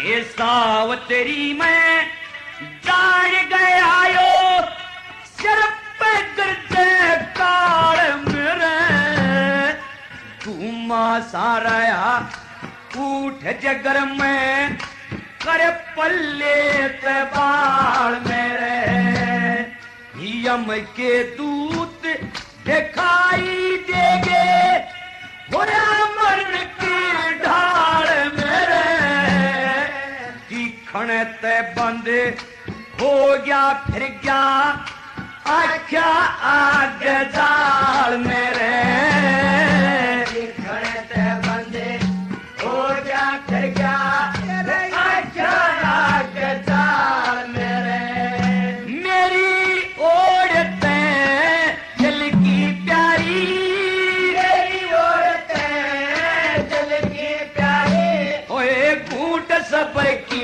ये सावतरी में जान गया सिर पे गिरते काल मेरे घूमा सारा उठ जगर में कर पल्ले ते बाल मेरे यम के दूत दिखाई देगे होया मरण की ढाल मेरे दिखण ते बंद हो गया फिर गया आख्या आग जाल मेरे दिखण ते बंद हो गया फिर गया आख्या आग जाल मेरे मेरी ओढ़ते दिल की प्यारी मेरी ओढ़ते दिल की प्यारी ओए घूट सब की